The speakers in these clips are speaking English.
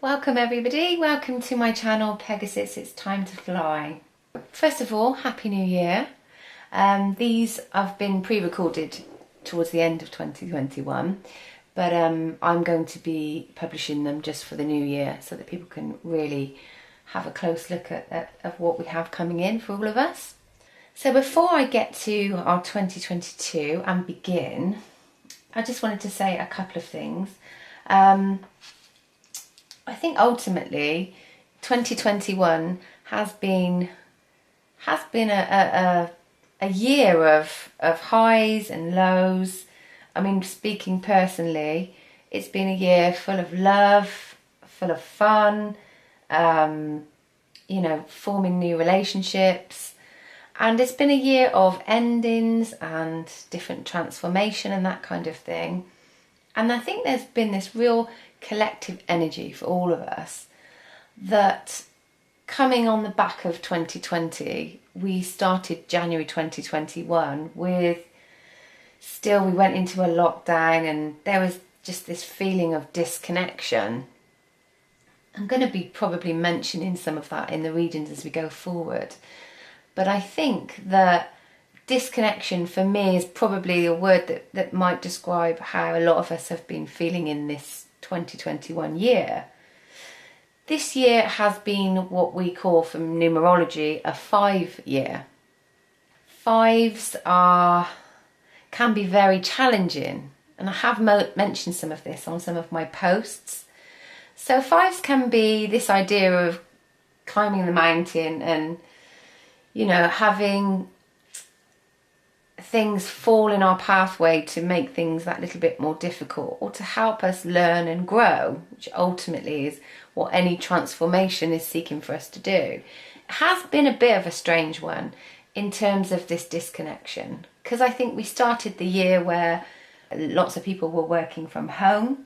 Welcome everybody, welcome to my channel Pegasus, it's time to fly. First of all, Happy New Year. These have been pre-recorded towards the end of 2021, but I'm going to be publishing them just for the new year so that people can really have a close look at what we have coming in for all of us. So before I get to our 2022 and begin, I just wanted to say a couple of things. I think ultimately 2021 has been a year of highs and lows. I mean, speaking personally, it's been a year full of love, full of fun, forming new relationships. And it's been a year of endings and different transformation and that kind of thing. And I think there's been this real collective energy for all of us that coming on the back of 2020, we started January 2021 with we went into a lockdown and there was just this feeling of disconnection. I'm going to be probably mentioning some of that in the readings as we go forward. But I think that disconnection for me is probably a word that might describe how a lot of us have been feeling in this 2021 year. This year has been what we call from numerology a 5 year. Fives can be very challenging, and I have mentioned some of this on some of my posts. So fives can be this idea of climbing the mountain and having things fall in our pathway to make things that little bit more difficult, or to help us learn and grow, which ultimately is what any transformation is seeking for us to do. It has been a bit of a strange one in terms of this disconnection, because I think we started the year where lots of people were working from home,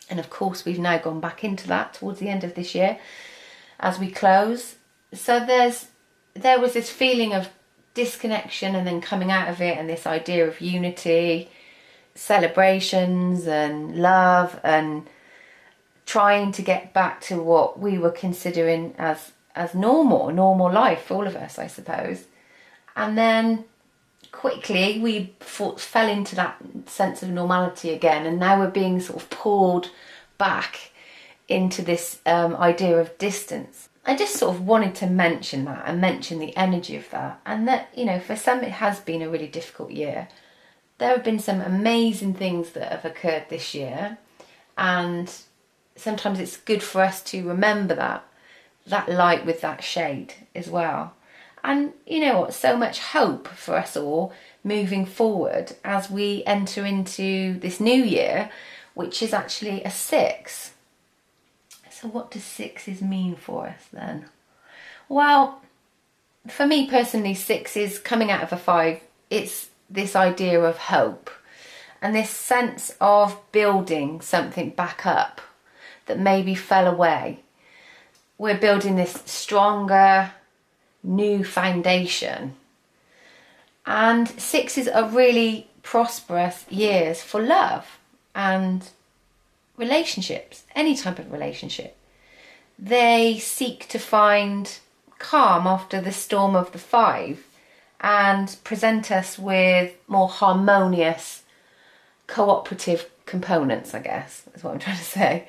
and of course we've now gone back into that towards the end of this year as we close. So there was this feeling of disconnection, and then coming out of it and this idea of unity, celebrations and love, and trying to get back to what we were considering as normal life for all of us, I suppose. And then quickly we fell into that sense of normality again, and now we're being sort of pulled back into this idea of distance. I just sort of wanted to mention that and mention the energy of that, and that, for some it has been a really difficult year. There have been some amazing things that have occurred this year, and sometimes it's good for us to remember that light with that shade as well. And so much hope for us all moving forward as we enter into this new year, which is actually a 6. So what does 6s mean for us then? Well, for me personally, 6 is coming out of a 5. It's this idea of hope and this sense of building something back up that maybe fell away. We're building this stronger, new foundation. And 6s are really prosperous years for love and relationships, any type of relationship. They seek to find calm after the storm of the 5 and present us with more harmonious, cooperative components, I guess, is what I'm trying to say.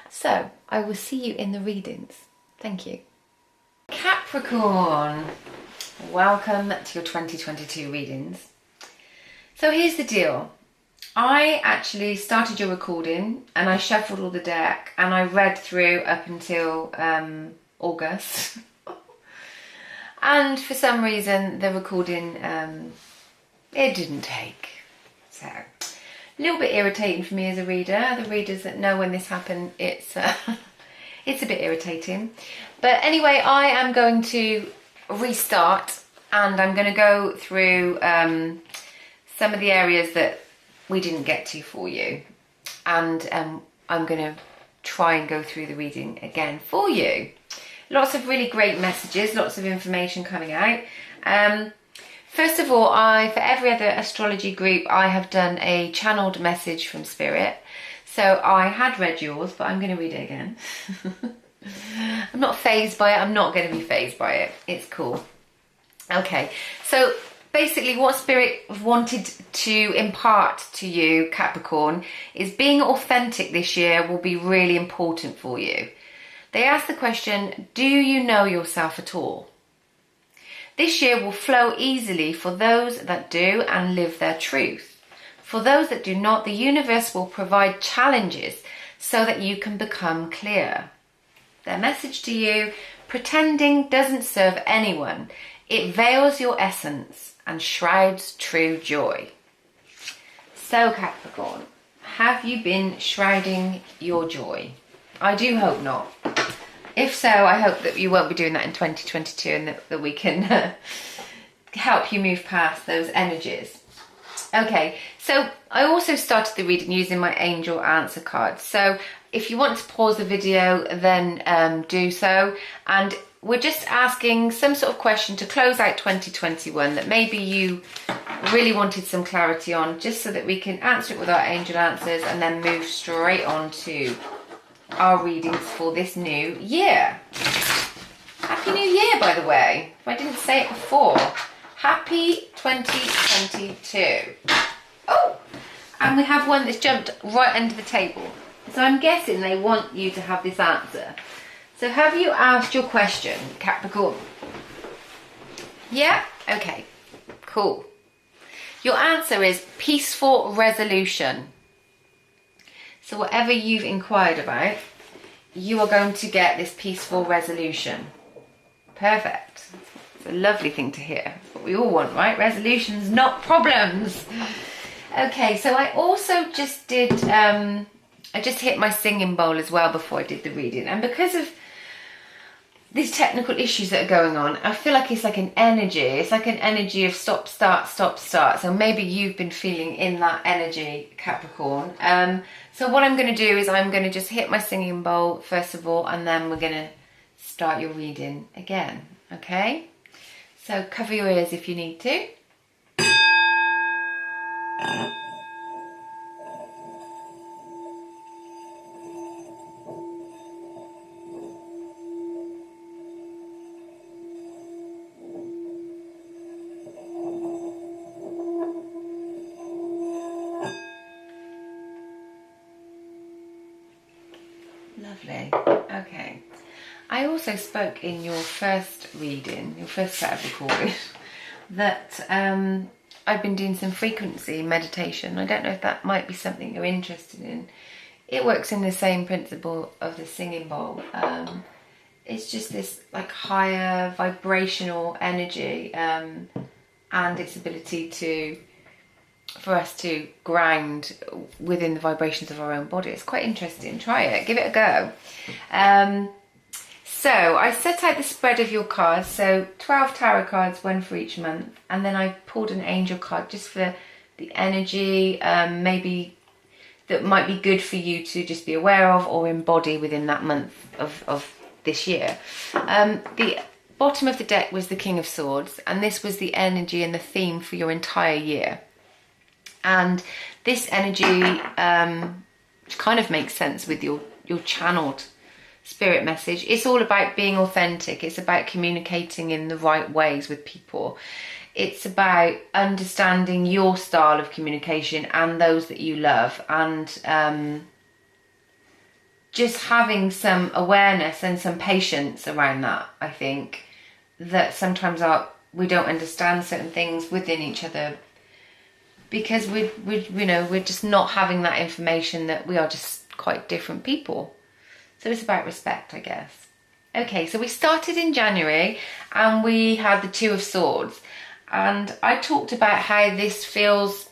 So, I will see you in the readings. Thank you. Capricorn, welcome to your 2022 readings. So here's the deal. I actually started your recording and I shuffled all the deck and I read through up until August. And for some reason the recording, it didn't take. So a little bit irritating for me as a reader. The readers that know when this happened, it's a bit irritating. But anyway, I am going to restart and I'm going to go through some of the areas that we didn't get to for you, and I'm going to try and go through the reading again for you. Lots of really great messages, lots of information coming out. First of all, for every other astrology group, I have done a channeled message from Spirit. So I had read yours, but I'm going to read it again. I'm not fazed by it. I'm not going to be fazed by it. It's cool. Okay, so basically what Spirit wanted to impart to you, Capricorn, is being authentic this year will be really important for you. They asked the question, do you know yourself at all? This year will flow easily for those that do and live their truth. For those that do not, the universe will provide challenges so that you can become clear. Their message to you, pretending doesn't serve anyone. It veils your essence and shrouds true joy. So Capricorn, have you been shrouding your joy? I do hope not. If so, I hope that you won't be doing that in 2022 and that we can help you move past those energies. Okay, so I also started the reading using my angel answer cards. So if you want to pause the video, then do so. And we're just asking some sort of question to close out 2021 that maybe you really wanted some clarity on, just so that we can answer it with our angel answers and then move straight on to our readings for this new year. Happy New Year, by the way, if I didn't say it before. Happy 2022. Oh, and we have one that's jumped right under the table. So I'm guessing they want you to have this answer. So have you asked your question, Capricorn? Yeah? Okay, cool. Your answer is peaceful resolution. So whatever you've inquired about, you are going to get this peaceful resolution. Perfect. It's a lovely thing to hear. It's what we all want, right? Resolutions, not problems. Okay, so I also just did, I just hit my singing bowl as well before I did the reading. And because of these technical issues that are going on, I feel like it's like an energy. It's like an energy of stop, start, stop, start. So maybe you've been feeling in that energy, Capricorn. So what I'm going to do is I'm going to just hit my singing bowl first of all, and then we're going to start your reading again. Okay? So cover your ears if you need to. Lovely. Okay. I also spoke in your first reading, your first set of recording, that I've been doing some frequency meditation. I don't know if that might be something you're interested in. It works in the same principle of the singing bowl. It's just this like higher vibrational energy and its ability for us to ground within the vibrations of our own body. It's quite interesting. Try it. Give it a go. So I set out the spread of your cards. So 12 tarot cards, one for each month. And then I pulled an angel card just for the energy, maybe that might be good for you to just be aware of or embody within that month of this year. The bottom of the deck was the King of Swords. And this was the energy and the theme for your entire year. And this energy kind of makes sense with your channeled spirit message. It's all about being authentic. It's about communicating in the right ways with people. It's about understanding your style of communication and those that you love, and just having some awareness and some patience around that. I think that sometimes we don't understand certain things within each other, because we're just not having that information, that we are just quite different people. So it's about respect, I guess. Okay, so we started in January and we had the Two of Swords. And I talked about how this feels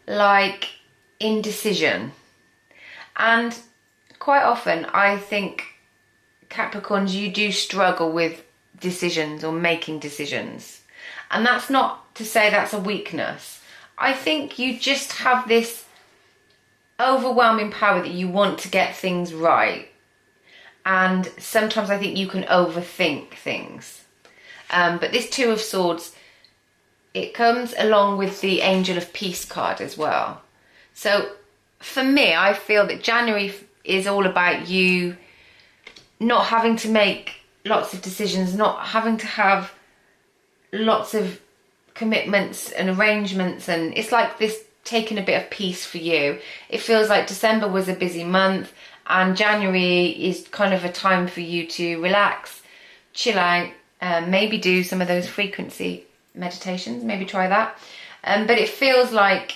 like indecision. And quite often I think, Capricorns, you do struggle with decisions or making decisions. And that's not to say that's a weakness. I think you just have this overwhelming power that you want to get things right. And sometimes I think you can overthink things. But this Two of Swords, it comes along with the Angel of Peace card as well. So for me, I feel that January is all about you not having to make lots of decisions, not having to have lots of commitments and arrangements, and it's like this taking a bit of peace for you. It feels like December was a busy month and January is kind of a time for you to relax, chill out, maybe do some of those frequency meditations, maybe try that. But it feels like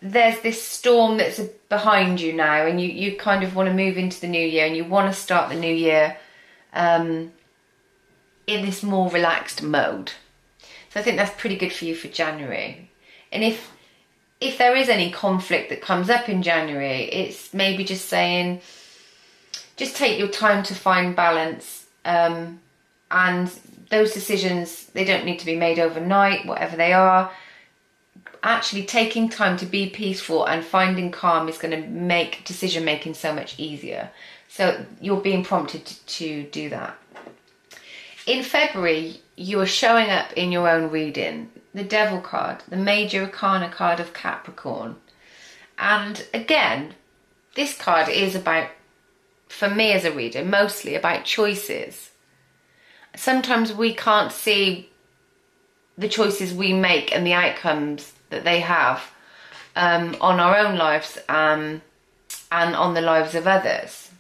there's this storm that's behind you now, and you kind of want to move into the new year, and you want to start the new year in this more relaxed mode. So I think that's pretty good for you for January. And if there is any conflict that comes up in January, it's maybe just saying, just take your time to find balance. And those decisions, they don't need to be made overnight, whatever they are. Actually taking time to be peaceful and finding calm is going to make decision making so much easier. So you're being prompted to do that. In February, you are showing up in your own reading, the Devil card, the Major Arcana card of Capricorn. And again, this card is about, for me as a reader, mostly about choices. Sometimes we can't see the choices we make and the outcomes that they have on our own lives and on the lives of others.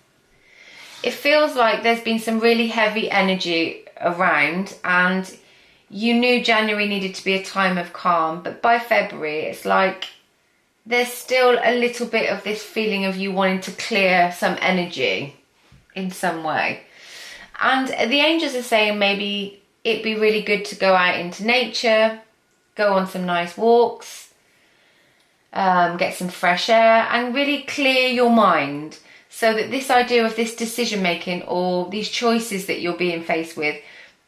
It feels like there's been some really heavy energy around, and you knew January needed to be a time of calm, but by February it's like there's still a little bit of this feeling of you wanting to clear some energy in some way. And the angels are saying maybe it'd be really good to go out into nature, go on some nice walks, get some fresh air, and really clear your mind, so that this idea of this decision making or these choices that you're being faced with,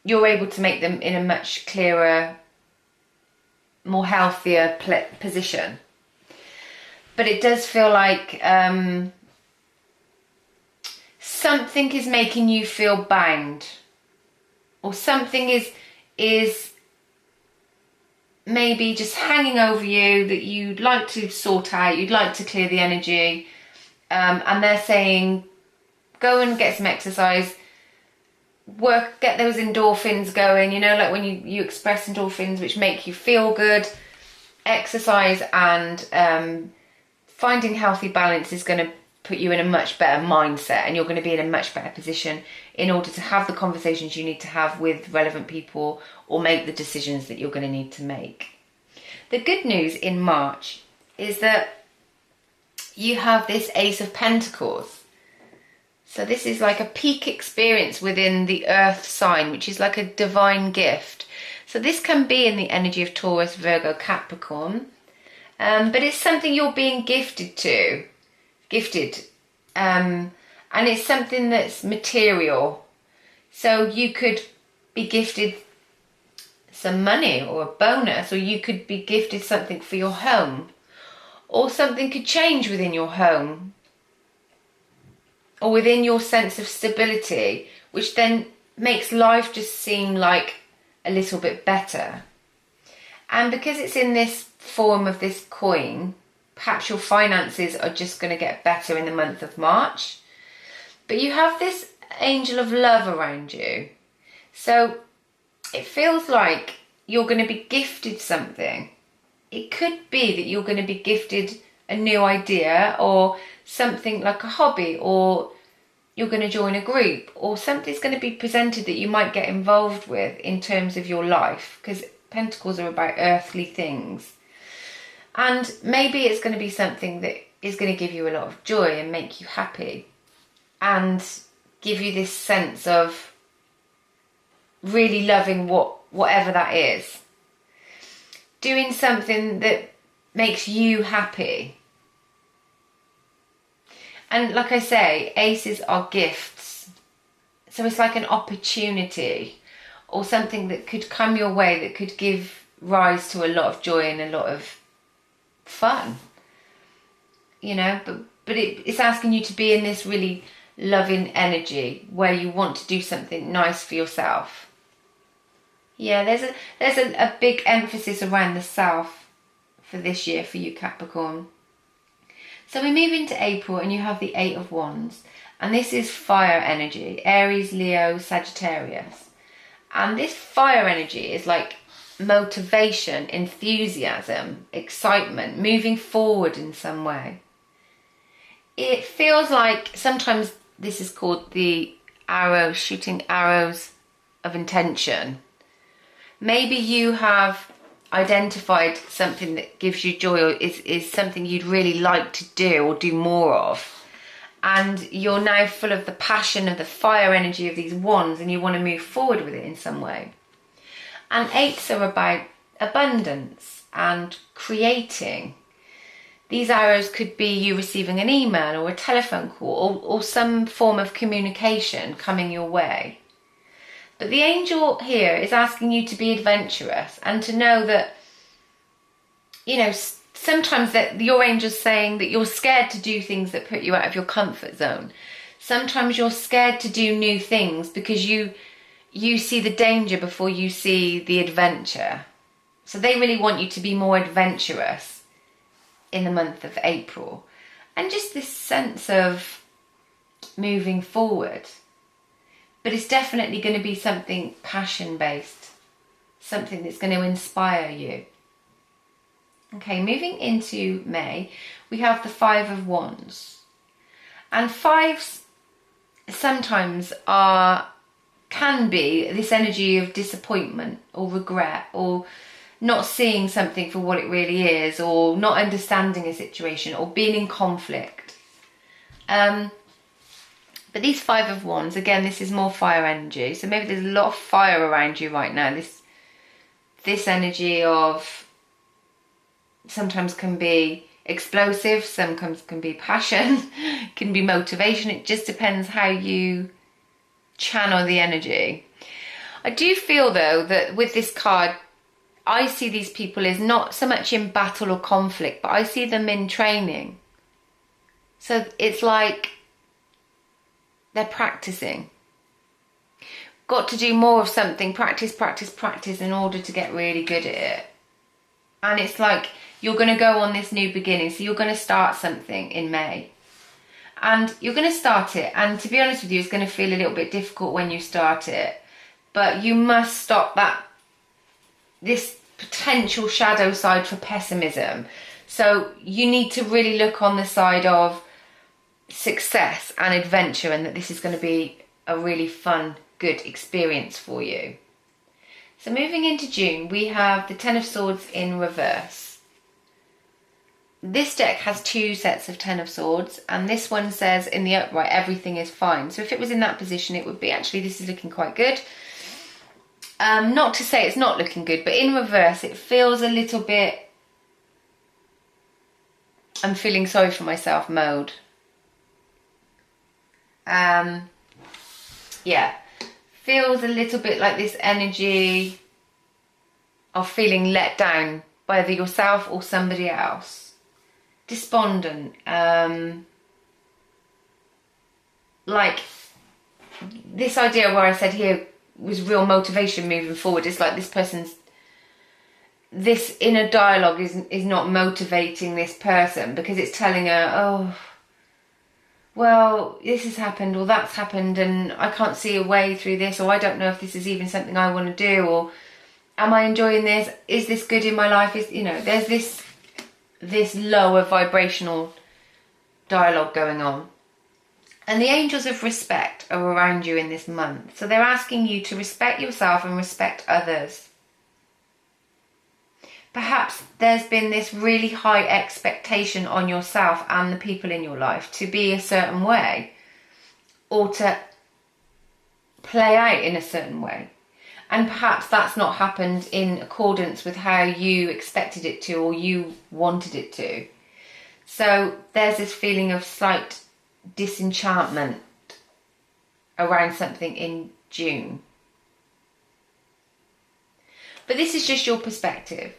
you're able to make them in a much clearer, more healthier position. But it does feel like something is making you feel bound, or something is maybe just hanging over you that you'd like to sort out, you'd like to clear the energy. And they're saying, go and get some exercise, get those endorphins going, you know, like when you express endorphins which make you feel good. Exercise and finding healthy balance is going to put you in a much better mindset, and you're going to be in a much better position in order to have the conversations you need to have with relevant people or make the decisions that you're going to need to make. The good news in March is that you have this Ace of Pentacles. So this is like a peak experience within the Earth sign, which is like a divine gift. So this can be in the energy of Taurus, Virgo, Capricorn. But it's something you're being gifted. And it's something that's material. So you could be gifted some money or a bonus, or you could be gifted something for your home. Or something could change within your home or within your sense of stability, which then makes life just seem like a little bit better. And because it's in this form of this coin, perhaps your finances are just going to get better in the month of March. But you have this angel of love around you. So it feels like you're going to be gifted something. It could be that you're going to be gifted a new idea or something like a hobby, or you're going to join a group, or something's going to be presented that you might get involved with in terms of your life, because Pentacles are about earthly things. And maybe it's going to be something that is going to give you a lot of joy and make you happy and give you this sense of really loving whatever that is. Doing something that makes you happy. And like I say, aces are gifts. So it's like an opportunity or something that could come your way that could give rise to a lot of joy and a lot of fun. You know, but it's asking you to be in this really loving energy where you want to do something nice for yourself. Yeah, there's a big emphasis around the self for this year for you, Capricorn. So we move into April and you have the Eight of Wands. And this is fire energy, Aries, Leo, Sagittarius. And this fire energy is like motivation, enthusiasm, excitement, moving forward in some way. It feels like sometimes this is called the arrow, shooting arrows of intention. Maybe you have identified something that gives you joy or is something you'd really like to do or do more of. And you're now full of the passion of the fire energy of these wands and you want to move forward with it in some way. And eights are about abundance and creating. These arrows could be you receiving an email or a telephone call or some form of communication coming your way. But the angel here is asking you to be adventurous and to know that, you know, sometimes that your angel's saying that you're scared to do things that put you out of your comfort zone. Sometimes you're scared to do new things because you see the danger before you see the adventure. So they really want you to be more adventurous in the month of April. And just this sense of moving forward. But it's definitely going to be something passion-based. Something that's going to inspire you. Okay, moving into May, we have the Five of Wands. And fives sometimes can be this energy of disappointment or regret or not seeing something for what it really is or not understanding a situation or being in conflict. But these Five of Wands, again, this is more fire energy. So maybe there's a lot of fire around you right now. This energy of sometimes can be explosive, sometimes can be passion, can be motivation. It just depends how you channel the energy. I do feel though that with this card, I see these people as not so much in battle or conflict, but I see them in training. So it's like they're practicing. Got to do more of something, practice in order to get really good at it. And it's like you're going to go on this new beginning. So you're going to start something in May. And you're going to start it. And to be honest with you, it's going to feel a little bit difficult when you start it. But you must stop this potential shadow side for pessimism. So you need to really look on the side of success and adventure, and that this is going to be a really fun, good experience for you. So moving into June, we have the Ten of Swords in reverse. This deck has two sets of Ten of Swords, and this one says in the upright everything is fine. So if it was in that position, it would be actually this is looking quite good. Not to say it's not looking good, but in reverse it feels a little bit I'm feeling sorry for myself mode. Yeah, feels a little bit like this energy of feeling let down by either yourself or somebody else. Despondent, like this idea where I said here was real motivation moving forward. It's like this inner dialogue is not motivating this person because it's telling her, oh, well, this has happened or that's happened and I can't see a way through this, or I don't know if this is even something I want to do, or am I enjoying this? Is this good in my life? There's this lower vibrational dialogue going on. And the angels of respect are around you in this month. So they're asking you to respect yourself and respect others. Perhaps there's been this really high expectation on yourself and the people in your life to be a certain way or to play out in a certain way. And perhaps that's not happened in accordance with how you expected it to or you wanted it to. So there's this feeling of slight disenchantment around something in June. But this is just your perspective.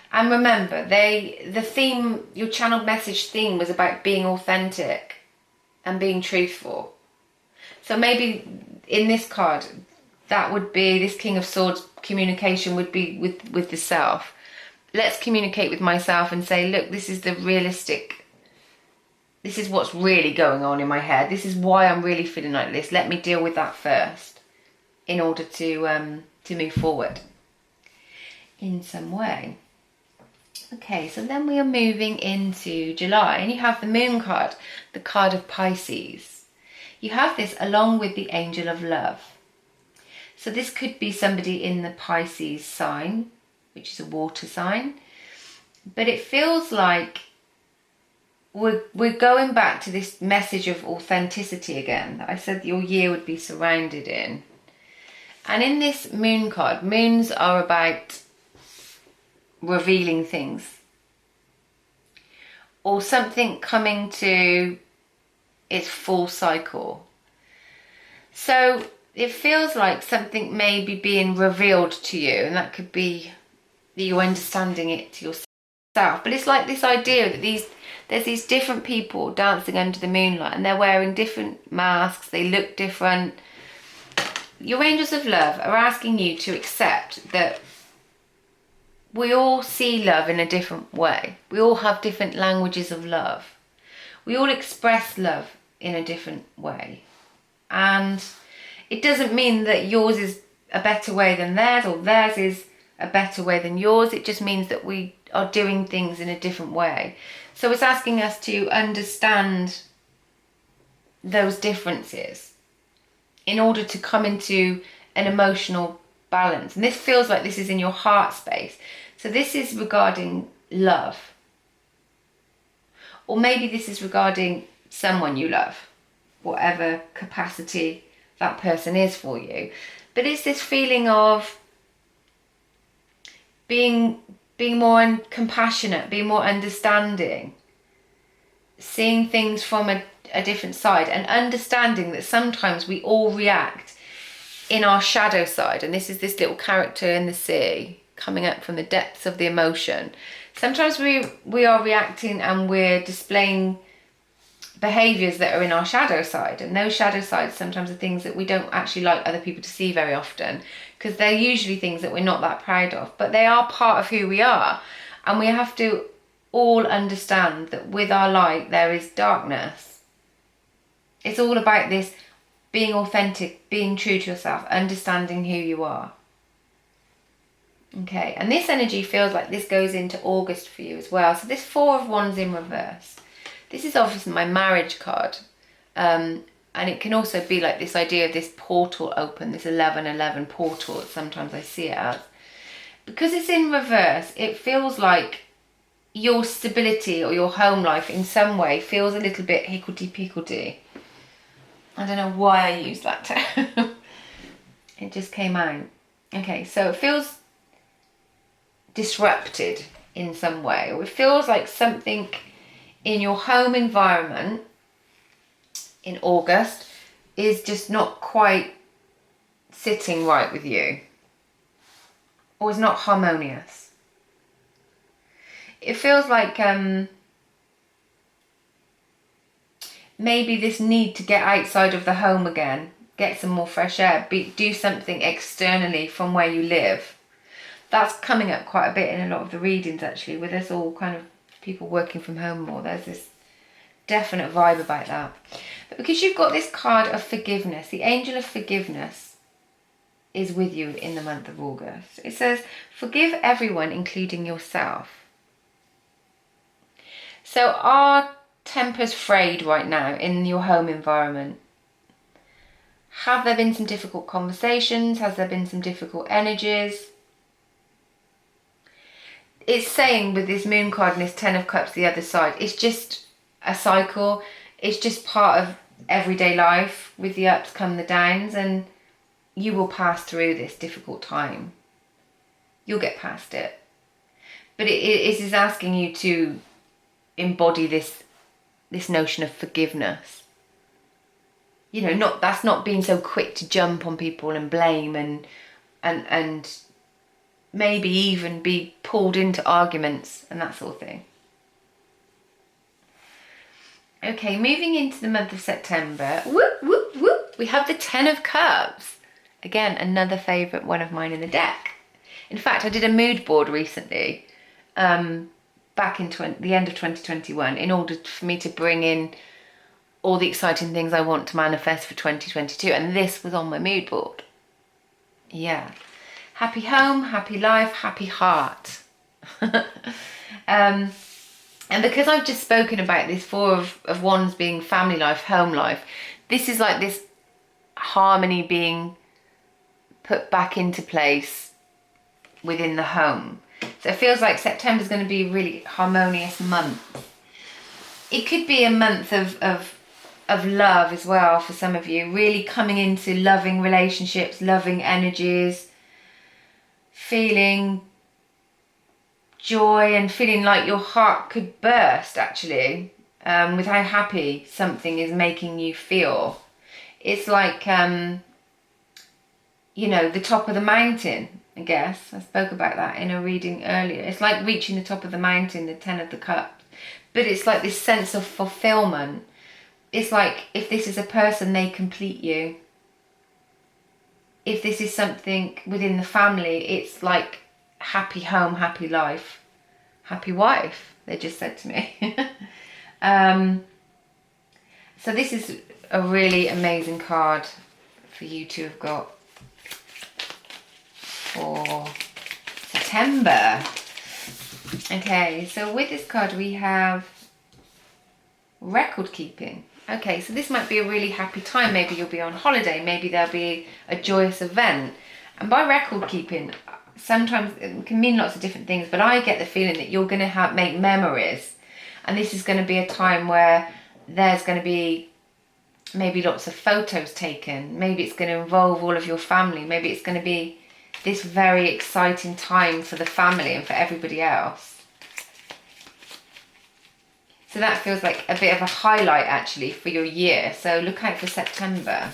And remember, the theme, your channeled message theme was about being authentic and being truthful. So maybe in this card, that would be this King of Swords communication would be with the self. Let's communicate with myself and say, look, this is the realistic this is what's really going on in my head. This is why I'm really feeling like this. Let me deal with that first in order to move forward in some way. Okay, so then we are moving into July, and you have the Moon card, the card of Pisces. You have this along with the Angel of Love. So this could be somebody in the Pisces sign, which is a water sign. But it feels like we're going back to this message of authenticity again, that I said your year would be surrounded in. And in this Moon card, moons are about revealing things, or something coming to its full cycle. So it feels like something may be being revealed to you, and that could be that you're understanding it to yourself. But it's like this idea that there's these different people dancing under the moonlight, and they're wearing different masks, they look different. Your angels of love are asking you to accept that we all see love in a different way. We all have different languages of love. We all express love in a different way. And it doesn't mean that yours is a better way than theirs, or theirs is a better way than yours. It just means that we are doing things in a different way. So it's asking us to understand those differences in order to come into an emotional balance. And this feels like this is in your heart space. So this is regarding love. Or maybe this is regarding someone you love, whatever capacity that person is for you. But it's this feeling of being more compassionate, being more understanding, seeing things from a different side, and understanding that sometimes we all react in our shadow side. And this is this little character in the sea coming up from the depths of the emotion. Sometimes we are reacting and we're displaying behaviours that are in our shadow side, and those shadow sides sometimes are things that we don't actually like other people to see very often, because they're usually things that we're not that proud of, but they are part of who we are. And we have to all understand that with our light there is darkness. It's all about this being authentic, being true to yourself, understanding who you are. Okay, and this energy feels like this goes into August for you as well. So this Four of Wands in reverse. This is obviously my marriage card. And it can also be like this idea of this portal open, this 11-11 portal, sometimes I see it as. Because it's in reverse, it feels like your stability or your home life in some way feels a little bit higgledy-piggledy. I don't know why I used that term. It just came out. Okay, so it feels disrupted in some way, or it feels like something in your home environment in August is just not quite sitting right with you, or is not harmonious. It feels like maybe this need to get outside of the home again, get some more fresh air, do something externally from where you live. That's coming up quite a bit in a lot of the readings actually, with us all kind of people working from home more. There's this definite vibe about that. But because you've got this card of forgiveness, the angel of forgiveness is with you in the month of August. It says, forgive everyone, including yourself. So are tempers frayed right now in your home environment? Have there been some difficult conversations? Has there been some difficult energies? It's saying with this Moon card and this Ten of Cups the other side, it's just a cycle. It's just part of everyday life. With the ups come the downs, and you will pass through this difficult time. You'll get past it. But it is asking you to embody this notion of forgiveness. You know, that's not being so quick to jump on people and blame and maybe even be pulled into arguments and that sort of thing. Okay, moving into the month of September, we have the Ten of Cups. Again, another favourite one of mine in the deck. In fact, I did a mood board recently, back in the end of 2021 in order for me to bring in all the exciting things I want to manifest for 2022. And this was on my mood board. Yeah. Happy home, happy life, happy heart. And because I've just spoken about this Four of Wands being family life, home life, this is like this harmony being put back into place within the home. So it feels like September's going to be a really harmonious month. It could be a month of love as well for some of you, really coming into loving relationships, loving energies, feeling joy and feeling like your heart could burst actually, with how happy something is making you feel. It's like, you know, the top of the mountain, I guess. I spoke about that in a reading earlier. It's like reaching the top of the mountain, the 10 of the cups. But it's like this sense of fulfillment. It's like if this is a person, they complete you. If this is something within the family, it's like happy home, happy life, happy wife, they just said to me. So this is a really amazing card for you to have got for September. Okay, so with this card we have record keeping. Okay, so this might be a really happy time. Maybe you'll be on holiday, maybe there'll be a joyous event. And by record keeping, sometimes it can mean lots of different things, but I get the feeling that you're going to make memories. And this is going to be a time where there's going to be maybe lots of photos taken. Maybe it's going to involve all of your family. Maybe it's going to be this very exciting time for the family and for everybody else. So that feels like a bit of a highlight actually for your year. So look out for September.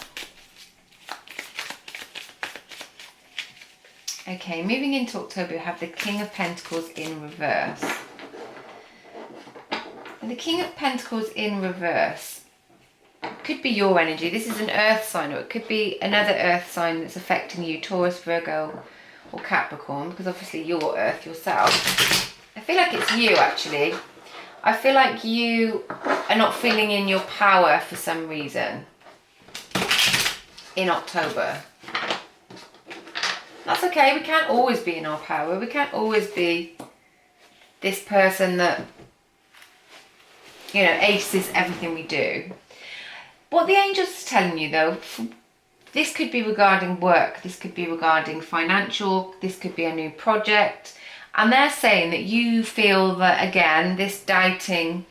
Okay, moving into October, we have the King of Pentacles in reverse. And the King of Pentacles in reverse could be your energy. This is an earth sign, or it could be another earth sign that's affecting you, Taurus, Virgo, or Capricorn, because obviously you're earth yourself. I feel like it's you actually. I feel like you are not feeling in your power for some reason in October. That's okay, we can't always be in our power. We can't always be this person that, you know, aces everything we do. What the angels are telling you though, this could be regarding work, this could be regarding financial, this could be a new project. And they're saying that you feel that, again, this doubting,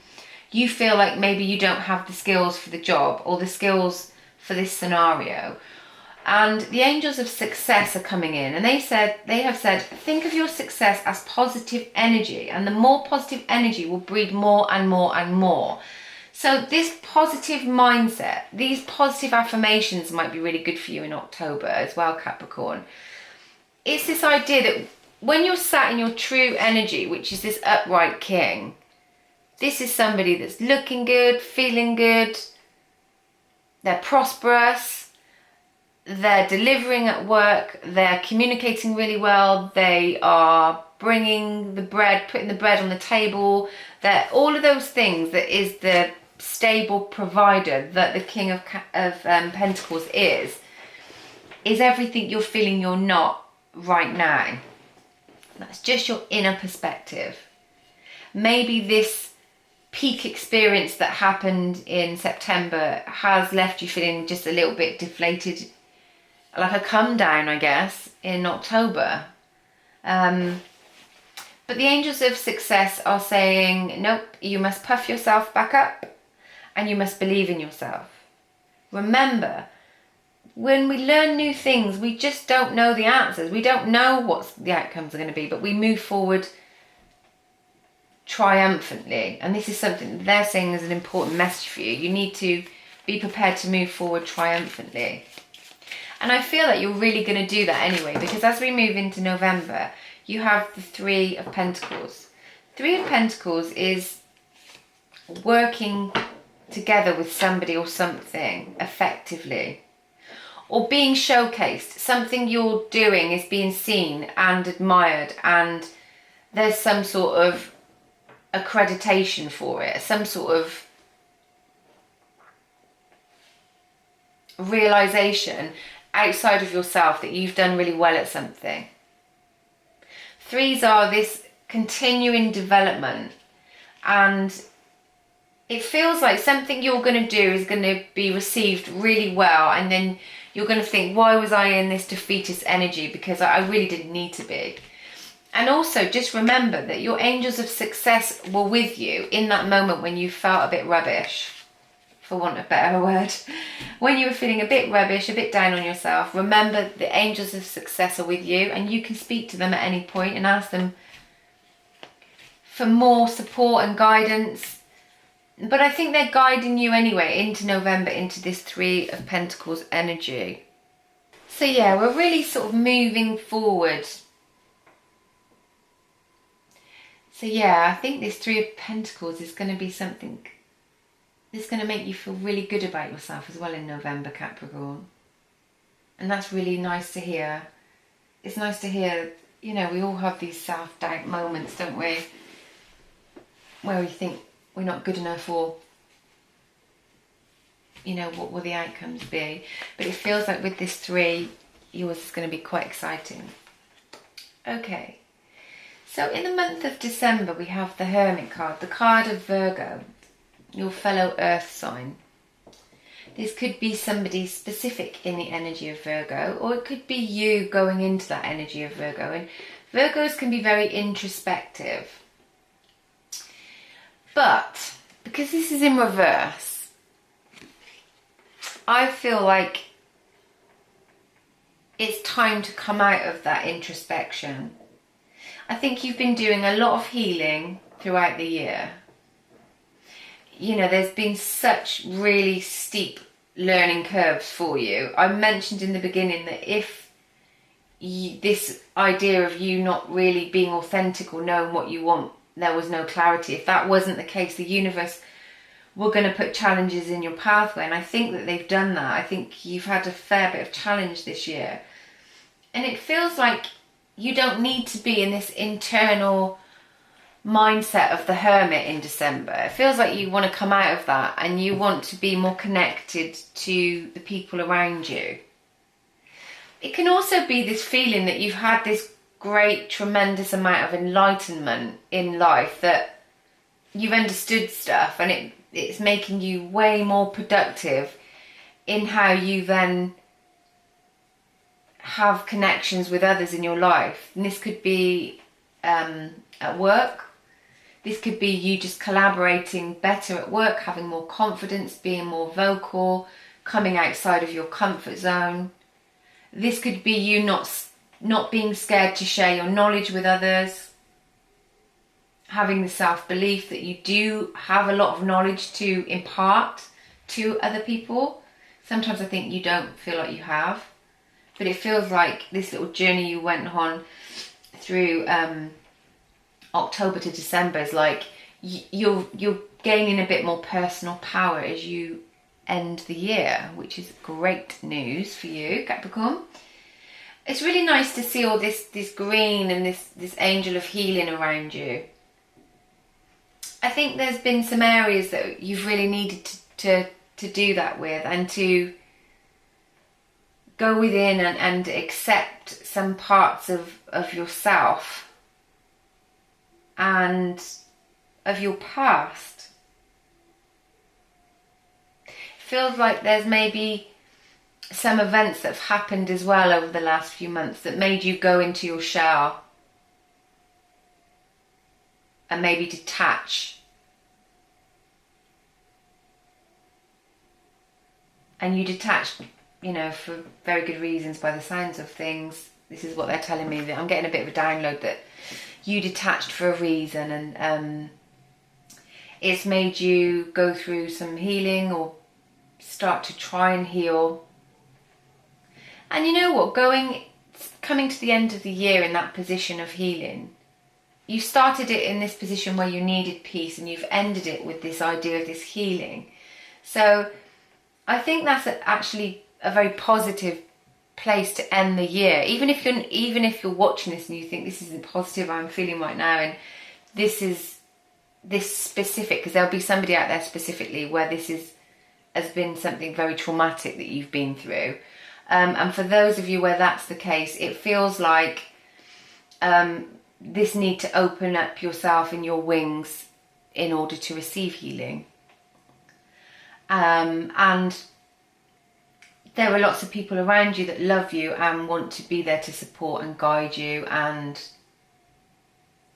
you feel like maybe you don't have the skills for the job or the skills for this scenario. And the angels of success are coming in, and they have said, think of your success as positive energy, and the more positive energy will breed more and more and more. So this positive mindset, these positive affirmations might be really good for you in October as well, Capricorn. It's this idea that when you're sat in your true energy, which is this upright king, this is somebody that's looking good, feeling good, they're prosperous, they're delivering at work, they're communicating really well, they are bringing the bread, putting the bread on the table, they're all of those things that is the stable provider that the King of Pentacles is everything you're feeling you're not right now. That's just your inner perspective. Maybe this peak experience that happened in September has left you feeling just a little bit deflated, like a come down, I guess, in October. But the angels of success are saying, nope, you must puff yourself back up and you must believe in yourself. Remember, when we learn new things, we just don't know the answers. We don't know what the outcomes are going to be, but we move forward triumphantly. And this is something that they're saying is an important message for you. You need to be prepared to move forward triumphantly. And I feel that you're really going to do that anyway, because as we move into November, you have the Three of Pentacles. Three of Pentacles is working together with somebody or something effectively, or being showcased. Something you're doing is being seen and admired, and there's some sort of accreditation for it, some sort of realization outside of yourself that you've done really well at something. Threes are this continuing development, and it feels like something you're going to do is going to be received really well, and then you're going to think, why was I in this defeatist energy? Because I really didn't need to be. And also just remember that your angels of success were with you in that moment when you felt a bit rubbish, for want of a better word. When you were feeling a bit rubbish, a bit down on yourself, remember the angels of success are with you, and you can speak to them at any point and ask them for more support and guidance. But I think they're guiding you anyway into November, into this Three of Pentacles energy. So yeah, we're really sort of moving forward. So yeah, I think this Three of Pentacles is going to be something that's going to make you feel really good about yourself as well in November, Capricorn. And that's really nice to hear. It's nice to hear, you know, we all have these self-doubt moments, don't we? Where we think we're not good enough, or, you know, what will the outcomes be? But it feels like with this three, yours is going to be quite exciting. Okay. So in the month of December, we have the Hermit card, the card of Virgo, your fellow earth sign. This could be somebody specific in the energy of Virgo, or it could be you going into that energy of Virgo. And Virgos can be very introspective. But because this is in reverse, I feel like it's time to come out of that introspection. I think you've been doing a lot of healing throughout the year. You know, there's been such really steep learning curves for you. I mentioned in the beginning that if this idea of you not really being authentic or knowing what you want, there was no clarity. If that wasn't the case, the universe were going to put challenges in your pathway, and I think that they've done that. I think you've had a fair bit of challenge this year, and it feels like you don't need to be in this internal mindset of the Hermit in December. It feels like you want to come out of that and you want to be more connected to the people around you. It can also be this feeling that you've had this great, tremendous amount of enlightenment in life, that you've understood stuff, and it's making you way more productive in how you then have connections with others in your life. And this could be at work. This could be you just collaborating better at work, having more confidence, being more vocal, coming outside of your comfort zone. This could be you not being scared to share your knowledge with others, having the self-belief that you do have a lot of knowledge to impart to other people. Sometimes I think you don't feel like you have, but it feels like this little journey you went on through October to December is like you're gaining a bit more personal power as you end the year, which is great news for you, Capricorn. It's really nice to see all this green and this angel of healing around you. I think there's been some areas that you've really needed to do that with, and to go within and accept some parts of yourself and of your past. It feels like there's maybe some events that have happened as well over the last few months that made you go into your shell and maybe detach. And you detached, you know, for very good reasons by the sounds of things. This is what they're telling me, that I'm getting a bit of a download that you detached for a reason, and it's made you go through some healing or start to try and heal. And you know what, coming to the end of the year in that position of healing, you started it in this position where you needed peace, and you've ended it with this idea of this healing. So I think that's actually a very positive place to end the year. Even if you're watching this and you think this isn't positive, I'm feeling right now, and this is this specific, because there'll be somebody out there specifically where has been something very traumatic that you've been through. And for those of you where that's the case, it feels like this need to open up yourself and your wings in order to receive healing. And there are lots of people around you that love you and want to be there to support and guide you and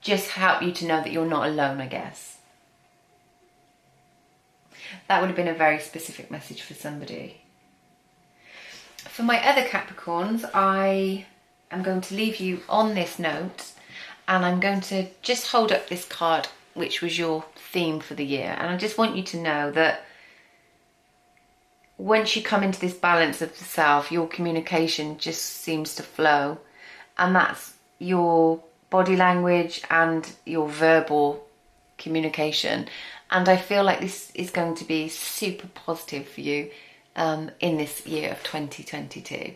just help you to know that you're not alone, I guess. That would have been a very specific message for somebody. For my other Capricorns, I am going to leave you on this note, and I'm going to just hold up this card, which was your theme for the year. And I just want you to know that once you come into this balance of the self, your communication just seems to flow. And that's your body language and your verbal communication. And I feel like this is going to be super positive for you in this year of 2022.